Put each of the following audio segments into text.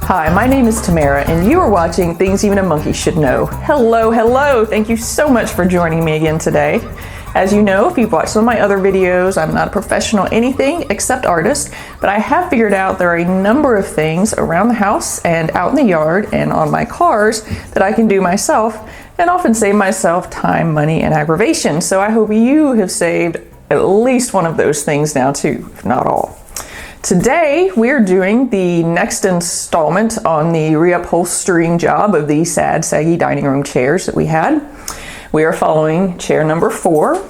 Hi, my name is Tamara, and you are watching Things Even a Monkey Should Know. Hello, hello! Thank you so much for joining me again today. As you know, if you've watched some of my other videos, I'm not a professional anything except artist, but I have figured out there are a number of things around the house and out in the yard and on my cars that I can do myself and often save myself time, money, and aggravation. So I hope you have saved at least one of those things now too, if not all. Today, we're doing the next installment on the reupholstering job of the sad, saggy dining room chairs that we had. We are following chair number 4,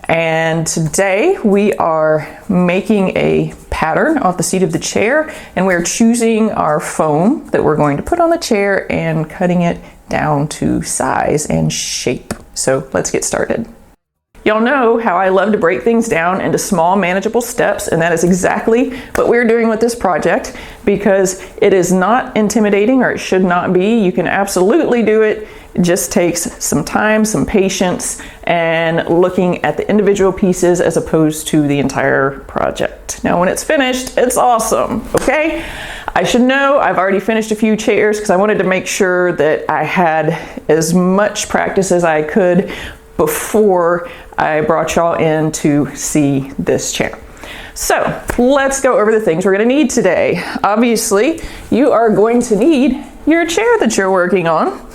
and today we are making a pattern off the seat of the chair, and we're choosing our foam that we're going to put on the chair and cutting it down to size and shape. So let's get started. Y'all know how I love to break things down into small, manageable steps, and that is exactly what we're doing with this project because it is not intimidating, or it should not be. You can absolutely do it. It just takes some time, some patience, and looking at the individual pieces as opposed to the entire project. Now, when it's finished, it's awesome, okay? I should know I've already finished a few chairs because I wanted to make sure that I had as much practice as I could before I brought y'all in to see this chair. So let's go over the things we're going to need today. Obviously, you are going to need your chair that you're working on,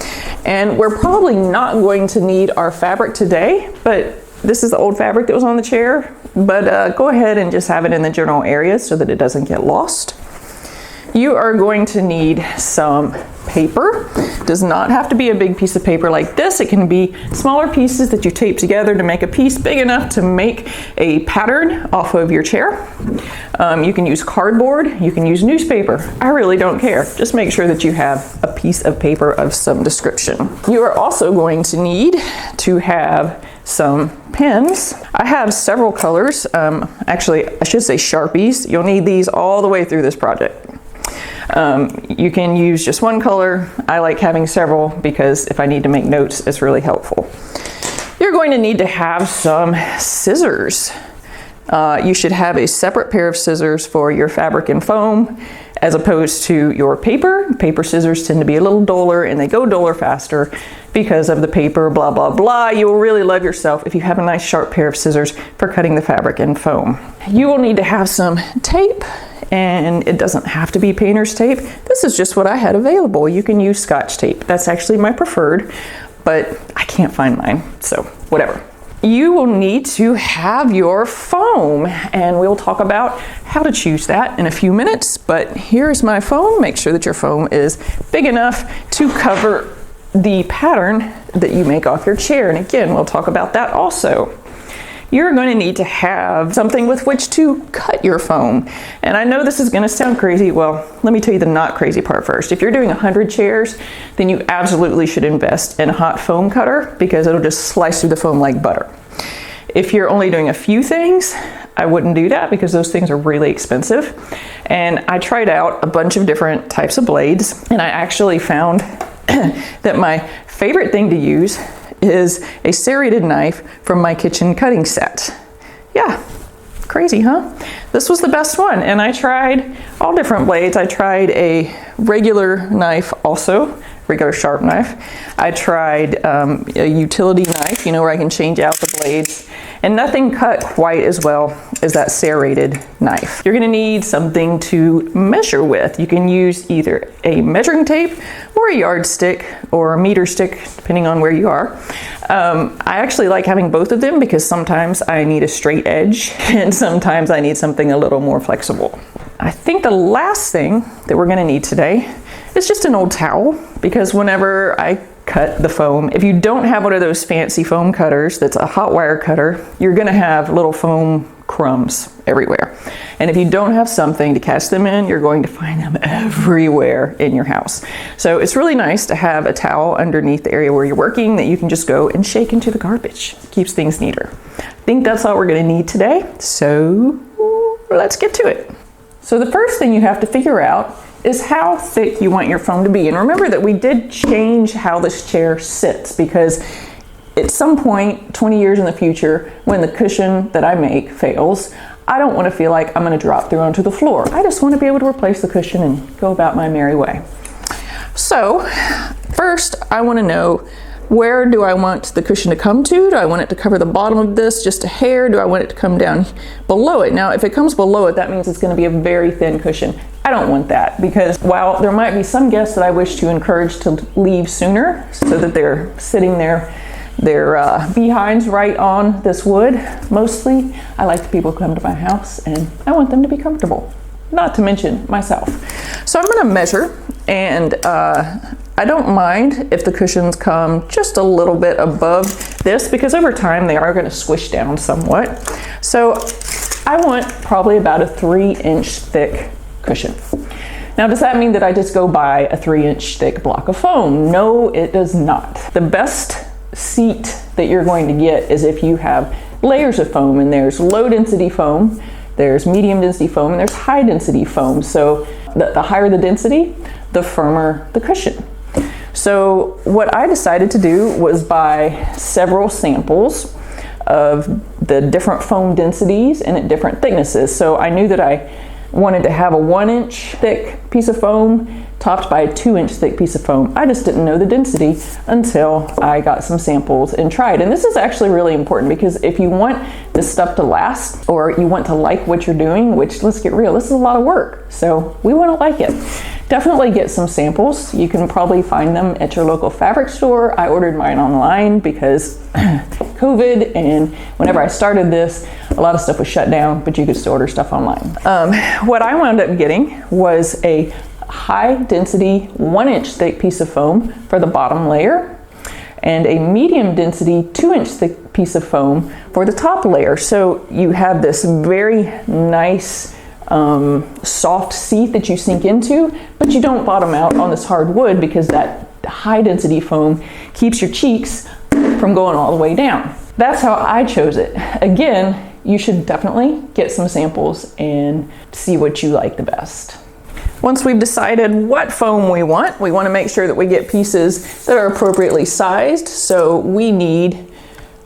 and we're probably not going to need our fabric today, but this is the old fabric that was on the chair, but go ahead and just have it in the general area so that it doesn't get lost. You are going to need some paper. Does not have to be a big piece of paper like this. It can be smaller pieces that you tape together to make a piece big enough to make a pattern off of your chair. You can use cardboard, you can use newspaper. I really don't care. Just make sure that you have a piece of paper of some description. You are also going to need to have some pens. I have several colors. Actually, I should say Sharpies. You'll need these all the way through this project. You can use just one color. I like having several because if I need to make notes, it's really helpful. You're going to need to have some scissors. You should have a separate pair of scissors for your fabric and foam as opposed to your paper. Paper scissors tend to be a little duller, and they go duller faster because of the paper, blah, blah, blah. You will really love yourself if you have a nice sharp pair of scissors for cutting the fabric and foam. You will need to have some tape. And it doesn't have to be painter's tape. This is just what I had available. You can use Scotch tape. That's actually my preferred, but I can't find mine, so whatever. You will need to have your foam, and we'll talk about how to choose that in a few minutes, but here's my foam. Make sure that your foam is big enough to cover the pattern that you make off your chair, and again, we'll talk about that also. You're going to need to have something with which to cut your foam. And I know this is going to sound crazy. Well, let me tell you the not crazy part first. If you're doing 100 chairs, then you absolutely should invest in a hot foam cutter because it'll just slice through the foam like butter. If you're only doing a few things, I wouldn't do that because those things are really expensive. And I tried out a bunch of different types of blades, and I actually found that my favorite thing to use is a serrated knife from my kitchen cutting set. Yeah, crazy, huh? This was the best one, and I tried all different blades. I tried a regular knife also, regular sharp knife. I tried a utility knife, you know, where I can change out the blades, and nothing cut quite as well as that serrated knife. You're gonna need something to measure with. You can use either a measuring tape or a yardstick or a meter stick, depending on where you are. I actually like having both of them because sometimes I need a straight edge and sometimes I need something a little more flexible. I think the last thing that we're gonna need today is just an old towel, because whenever I cut the foam, if you don't have one of those fancy foam cutters that's a hot wire cutter, you're gonna have little foam crumbs everywhere. And if you don't have something to catch them in, you're going to find them everywhere in your house. So it's really nice to have a towel underneath the area where you're working that you can just go and shake into the garbage. Keeps things neater. I think that's all we're gonna need today. So let's get to it. So the first thing you have to figure out is how thick you want your foam to be. And remember that we did change how this chair sits because at some point, 20 years in the future, when the cushion that I make fails, I don't want to feel like I'm going to drop through onto the floor. I just want to be able to replace the cushion and go about my merry way. So first, I want to know, where do I want the cushion to come to? Do I want it to cover the bottom of this just a hair? Do I want it to come down below it? Now, if it comes below it, that means it's going to be a very thin cushion. I don't want that, because while there might be some guests that I wish to encourage to leave sooner so that they're sitting their behinds right on this wood, mostly I like people to come to my house and I want them to be comfortable, not to mention myself. So I'm going to measure, and I don't mind if the cushions come just a little bit above this, because over time they are going to squish down somewhat. So I want probably about a 3-inch thick cushion. Now, does that mean that I just go buy a 3-inch thick block of foam? No, it does not. The best seat that you're going to get is if you have layers of foam, and there's low density foam, there's medium density foam, and there's high density foam. So the higher the density, the firmer the cushion. So what I decided to do was buy several samples of the different foam densities and at different thicknesses. So I knew that I wanted to have a 1-inch thick piece of foam topped by a 2-inch thick piece of foam. I just didn't know the density until I got some samples and tried. And this is actually really important, because if you want this stuff to last, or you want to like what you're doing, which, let's get real, this is a lot of work, so we want to like it. Definitely get some samples. You can probably find them at your local fabric store. I ordered mine online because COVID, and whenever I started this, a lot of stuff was shut down, but you could still order stuff online. What I wound up getting was a high density 1-inch thick piece of foam for the bottom layer, and a medium density 2-inch thick piece of foam for the top layer. So you have this very nice soft seat that you sink into, but you don't bottom out on this hard wood, because that high density foam keeps your cheeks from going all the way down. That's how I chose it. Again, you should definitely get some samples and see what you like the best. Once we've decided what foam we want to make sure that we get pieces that are appropriately sized. So we need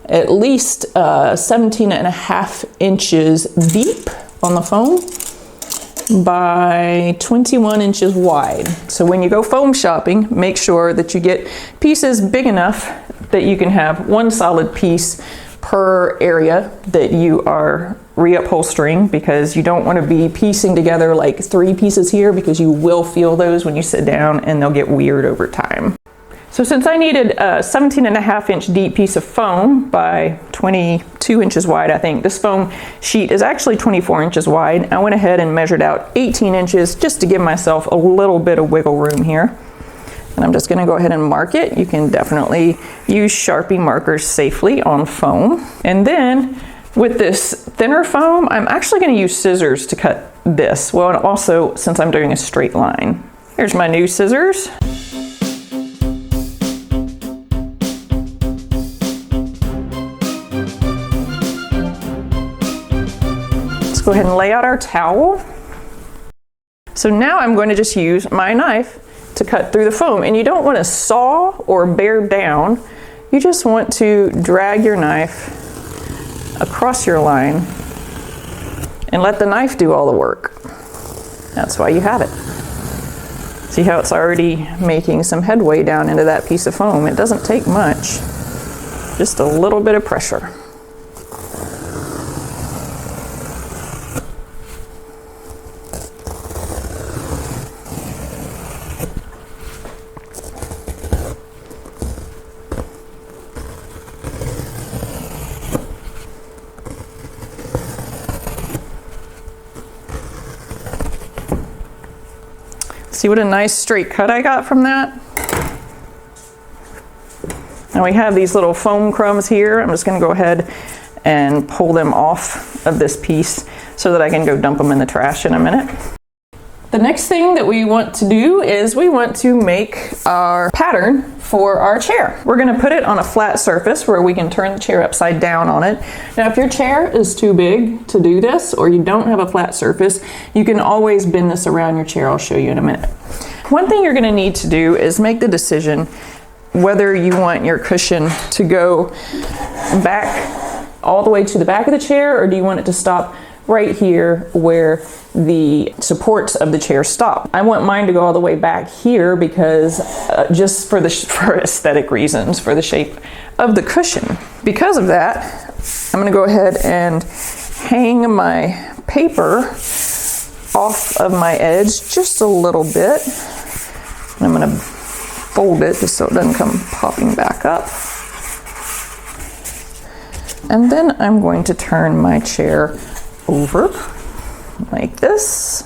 at least 17.5 inches deep on the foam by 21 inches wide. So when you go foam shopping, make sure that you get pieces big enough that you can have one solid piece per area that you are reupholstering, because you don't want to be piecing together like 3 pieces here, because you will feel those when you sit down and they'll get weird over time. So since I needed a 17.5-inch deep piece of foam by 22 inches wide, I think this foam sheet is actually 24 inches wide. I went ahead and measured out 18 inches just to give myself a little bit of wiggle room here. And I'm just going to go ahead and mark it. You can definitely use Sharpie markers safely on foam. And then with this thinner foam, I'm actually going to use scissors to cut this. Well, and also since I'm doing a straight line. Here's my new scissors. Let's go ahead and lay out our towel. So now I'm going to just use my knife to cut through the foam, and you don't want to saw or bear down. You just want to drag your knife across your line and let the knife do all the work. That's why you have it. See how it's already making some headway down into that piece of foam. It doesn't take much, just a little bit of pressure. See what a nice straight cut I got from that? Now we have these little foam crumbs here. I'm just going to go ahead and pull them off of this piece so that I can go dump them in the trash in a minute. The next thing that we want to do is we want to make our pattern for our chair. We're going to put it on a flat surface where we can turn the chair upside down on it. Now if your chair is too big to do this, or you don't have a flat surface, you can always bend this around your chair. I'll show you in a minute. One thing you're going to need to do is make the decision whether you want your cushion to go back all the way to the back of the chair, or do you want it to stop right here where the supports of the chair stop. I want mine to go all the way back here because just for aesthetic reasons, for the shape of the cushion. Because of that, I'm going to go ahead and hang my paper off of my edge just a little bit. And I'm going to fold it just so it doesn't come popping back up. And then I'm going to turn my chair over like this.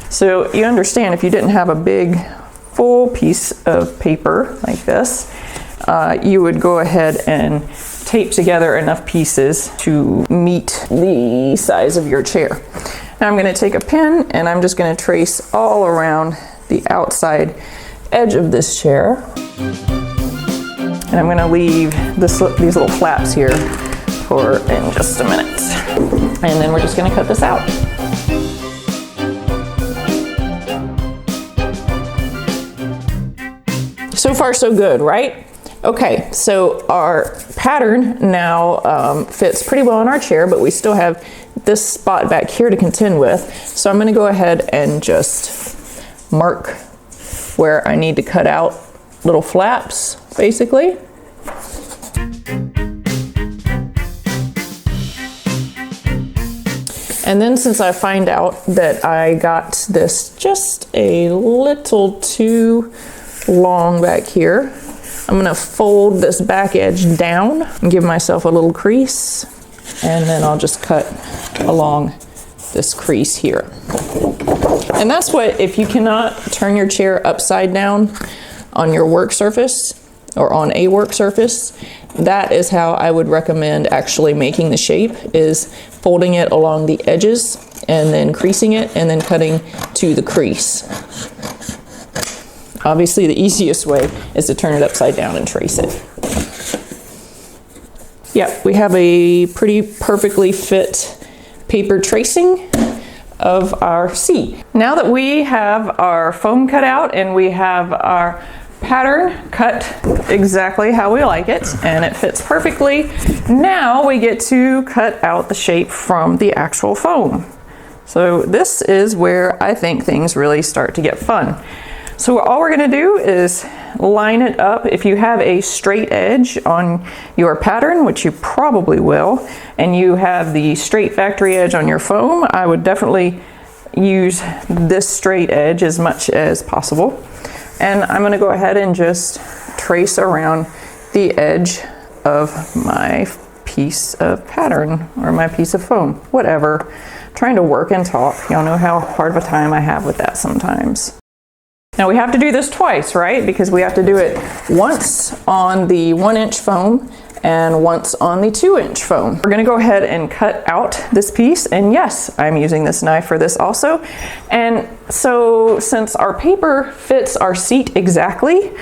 So you understand, if you didn't have a big full piece of paper like this, you would go ahead and tape together enough pieces to meet the size of your chair. Now I'm going to take a pen and I'm just going to trace all around the outside edge of this chair. And I'm going to leave these little flaps here in just a minute. And then we're just going to cut this out. So far so good, right? Okay, so our pattern now fits pretty well in our chair, but we still have this spot back here to contend with. So I'm going to go ahead and just mark where I need to cut out little flaps, basically. And then since I find out that I got this just a little too long back here, I'm gonna fold this back edge down and give myself a little crease, and then I'll just cut along this crease here. And that's what, if you cannot turn your chair upside down on your work surface or on a work surface, that is how I would recommend actually making the shape, is folding it along the edges and then creasing it and then cutting to the crease. Obviously the easiest way is to turn it upside down and trace it. Yeah, we have a pretty perfectly fit paper tracing of our seat. Now that we have our foam cut out and we have our pattern cut exactly how we like it and it fits perfectly, now we get to cut out the shape from the actual foam. So this is where I think things really start to get fun. So all we're going to do is line it up. If you have a straight edge on your pattern, which you probably will, and you have the straight factory edge on your foam, I would definitely use this straight edge as much as possible. And I'm going to go ahead and just trace around the edge of my piece of pattern or my piece of foam, whatever. I'm trying to work and talk. Y'all know how hard of a time I have with that sometimes. Now we have to do this twice, right? Because we have to do it once on the 1-inch foam and once on the 2-inch foam. We're gonna go ahead and cut out this piece, and yes, I'm using this knife for this also. And so since our paper fits our seat exactly,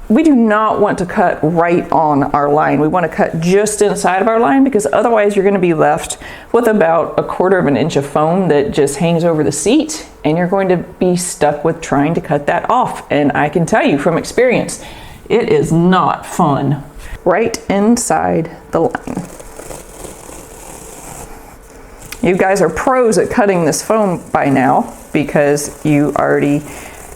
we do not want to cut right on our line. We want to cut just inside of our line, because otherwise you're going to be left with about 1/4 inch of foam that just hangs over the seat, and you're going to be stuck with trying to cut that off. And I can tell you from experience, it is not fun. Right inside the line. You guys are pros at cutting this foam by now, because you already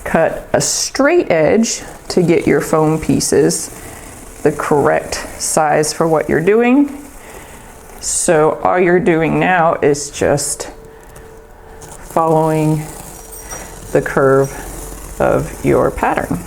cut a straight edge to get your foam pieces the correct size for what you're doing. So all you're doing now is just following the curve of your pattern.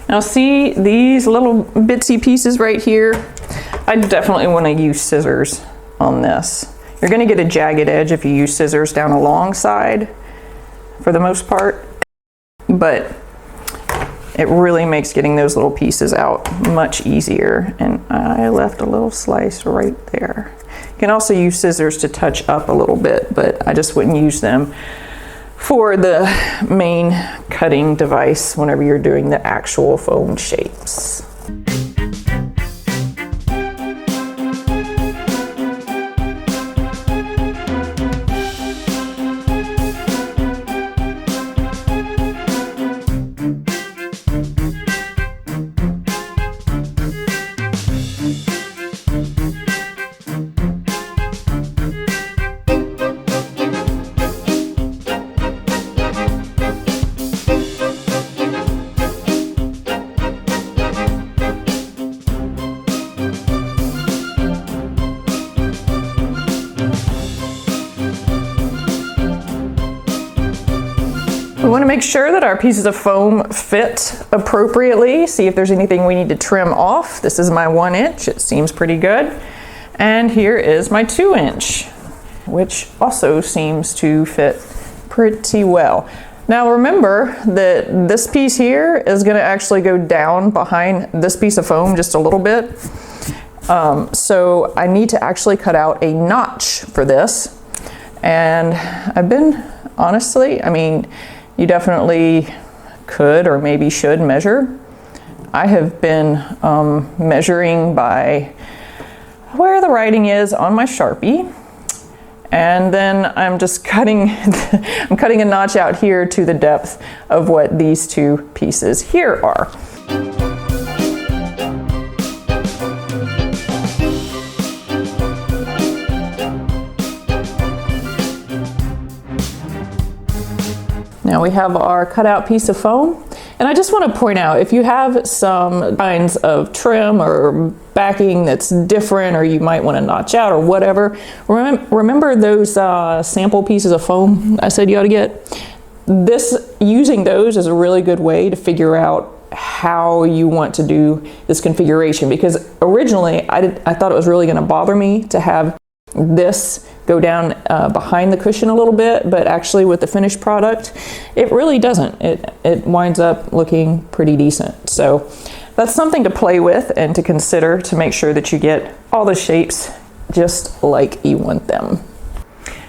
Now see these little bitsy pieces right here? I definitely want to use scissors on this. You're going to get a jagged edge if you use scissors down a long side for the most part. But it really makes getting those little pieces out much easier. And I left a little slice right there. You can also use scissors to touch up a little bit, but I just wouldn't use them for the main cutting device whenever you're doing the actual foam shapes. We want to make sure that our pieces of foam fit appropriately. See if there's anything we need to trim off. This is my 1 inch. It seems pretty good. And here is my 2 inch, which also seems to fit pretty well. Now remember that this piece here is going to actually go down behind this piece of foam just a little bit. So I need to actually cut out a notch for this. And I've been, honestly, I mean, you definitely could or maybe should measure. I have been measuring by where the writing is on my Sharpie. And then I'm just cutting, I'm cutting a notch out here to the depth of what these two pieces here are. Now we have our cutout piece of foam. And I just want to point out, if you have some kinds of trim or backing that's different, or you might want to notch out or whatever, remember those sample pieces of foam I said you ought to get? Using those is a really good way to figure out how you want to do this configuration, because originally I thought it was really going to bother me to have this go down behind the cushion a little bit, but actually with the finished product it really doesn't. It winds up looking pretty decent. So that's something to play with and to consider to make sure that you get all the shapes just like you want them.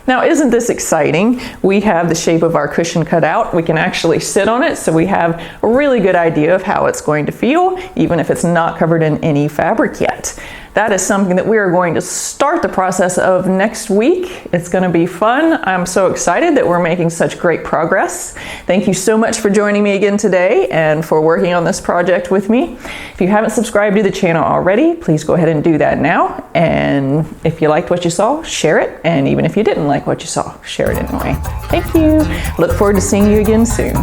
Now, isn't this exciting? We have the shape of our cushion cut out. We can actually sit on it, so we have a really good idea of how it's going to feel, even if it's not covered in any fabric yet. That is something that we are going to start the process of next week. It's going to be fun. I'm so excited that we're making such great progress. Thank you so much for joining me again today and for working on this project with me. If you haven't subscribed to the channel already, please go ahead and do that now. And if you liked what you saw, share it. And even if you didn't like what you saw, share it anyway. Thank you. Look forward to seeing you again soon.